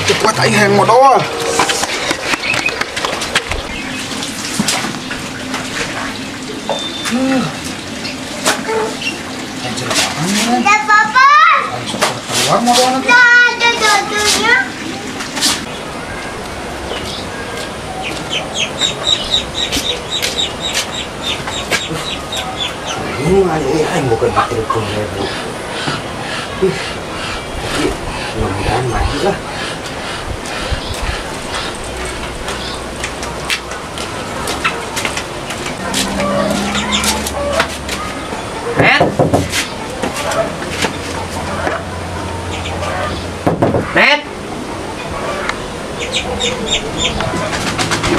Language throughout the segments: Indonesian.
Cepat aing hayang modal. Ada papa. Keluar modal nanti. Ada jodohnya. Aing bukan telepon Bu. Mudah-mudahan mati lah. Net.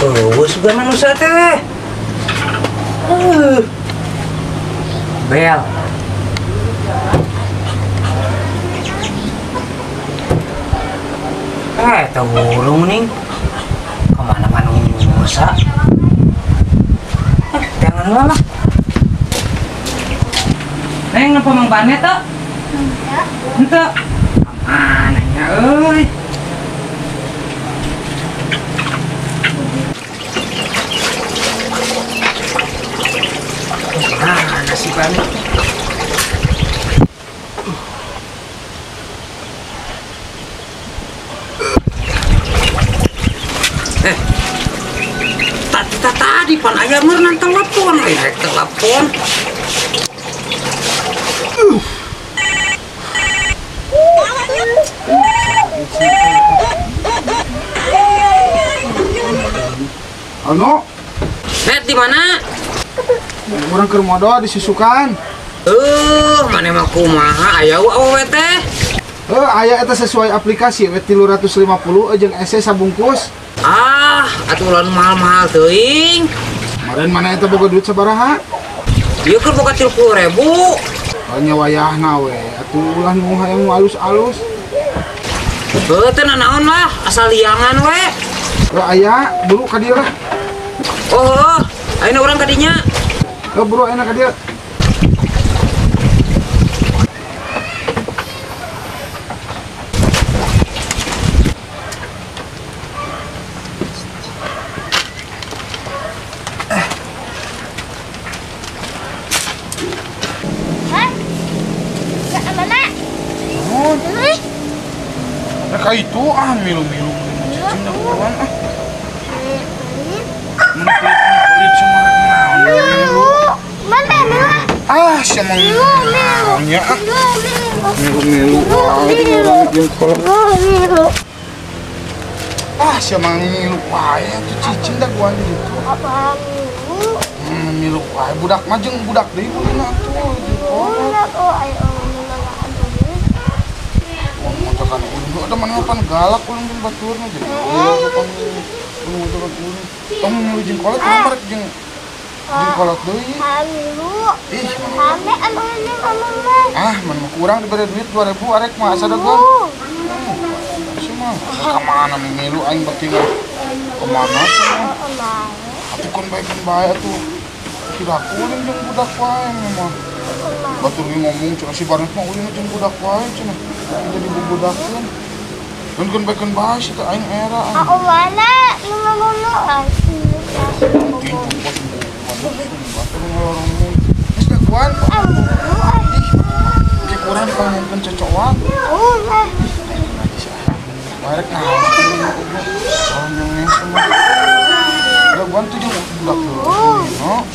Oh, sudah manusia teh. Bel. Tahu burung nih. Kemana-mana manusia. Jangan lah. Neng, ngapa mang banet tuh? Ente. Mananya euy. Mana si banet? Tadi pan aya meureunan telepon, rek telepon. Ano? Net di mana? Urang keur modal disusukan. Mana mah kumaha aya awewe teh? Aya eta sesuai aplikasi we 350 jeung EC sabungkus. Atuh ulun mahal-mahal teuing. Kemarin mana eta boga duit sabaraha? Ieu keur boga 30.000. Hanya wayahna we, atuh ulah nu hayang alus-alus. Teu naon lah, asal liangan we. Aya buru ka dieu lah. Oh, ayeuna urang ka dinya. Buru ayeuna ka dieu. Kayak itu milu-milu cicing dah kawan pelit cuma milu Mana milu? Siapa milunya milu-milu orang jengkol Milu. siapa milu wae tuh cicing dah gua gitu Apa milu? milu wae budak mah jeung budak deui buluna tuh Oh, ayo kan ulun ada mana galak ulun jeung baturna jadi ulun tong nu jeung kolot marek jeung kolot deui milu. ih Ame anu ini mama. man kurang diberi duit 2.000 arek mah asa dagon semua ka mana milu aing beuki mah kemana semua atuh baekeun bae atuh tidak ulun jeung budak wae mah batur ge ngomong cenah si Barnes mah ulun jeung budak wae cenah jadi bubudakeun mun baekeun bae si teh aing era Aku mana? Lulu. Geus daguan ih kurang dipanggilkeun cocokan barek naon orang yang semua daguan tuh jeung budak no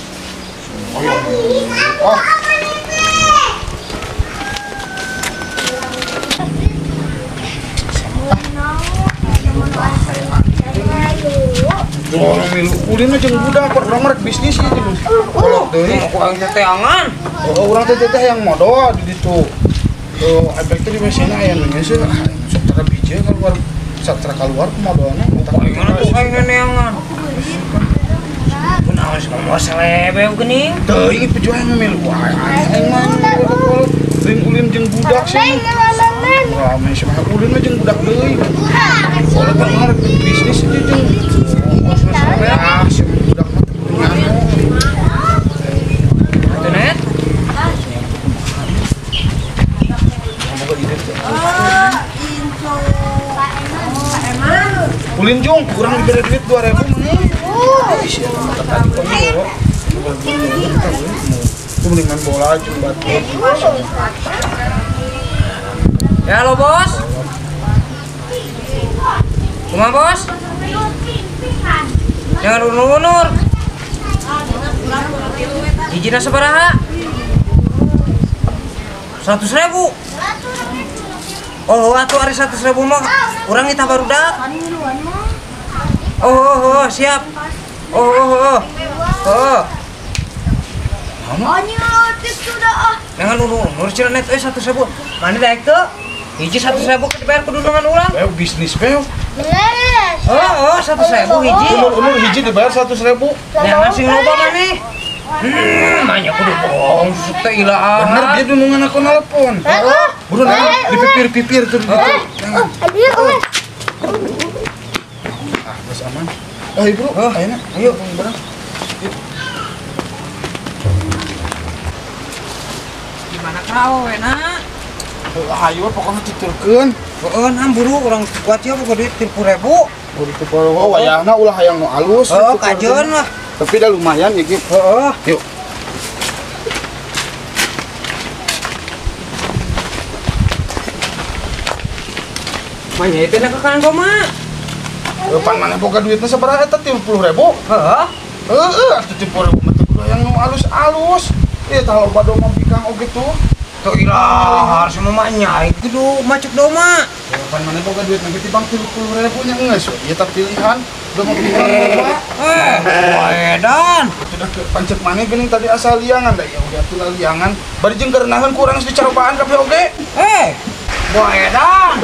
orang milu ulin aja budak orang merek bisnis gitu kolot deui Aku aing teh teangan. urang teh yang modal di ditu efek teh di mesin aya nu geus satara biji keluar satara keluar ku modalna Aing tuh aing neangan. Kunaon sih mau selebeu geuning. Teu ini pejuang milu aing mah ulin jeung budak sih. Wah, mah mah ulin mah jeung budak deui. Kalau tengah bisnis itu jeung ah, si budak mah Atuh net. ulin jung kurang diberi duit 2.000 mah. Itu mendingan bola jeung batu. Ya halo bos. Kumaha bos? Jangan unur-unur. Hijina sabaraha? 100.000. Oh, atuh ari 100.000 mah urang itah barudak. Oh, siap. Oh. Jangan unur cina net 100.000. Mana daek teu? Hiji 100.000 dibayar kudu dengan urang. Beo bisnis beo. Beres. Oh, 100.000 hiji. Umur hiji dibayar 100.000. Jangan sing loba maneh. Banyak kudu bohong, teh ilah. Bener dia dunungan aku nelpon. Buru dipipir-pipir tuh. Jangan. Bos aman. Ayo bro, ayo bareng. Gimana kau enak? Ayo pokoknya tuturkeun. Heeh, buru urang kuat ya boga duit 30.000. Buru teu wayahna ulah hayang nu alus. Oh, kajeun lah. Tapi dah lumayan ya gitu. Heeh. Yuk. Manya itu nak kanan koma. Pan mana boga duitna sabaraha eta 30.000? Heeh. Atuh 30.000 mah teu kudu hayang nu alus-alus. Ieu tah loba doma pikang oge tuh. Tuh ilah harus mamanya itu do macet doma. Pan mana boga duit nanti tibang 30.000 nya geus. Ieu tah pilihan doma pikang loba. Edan. Sudah ke pancet mana geuning tadi asal liangan da ya udah tuh liangan. Bari jeung kareunaheun ku urang geus dicarobaan kabeh oge. Edan.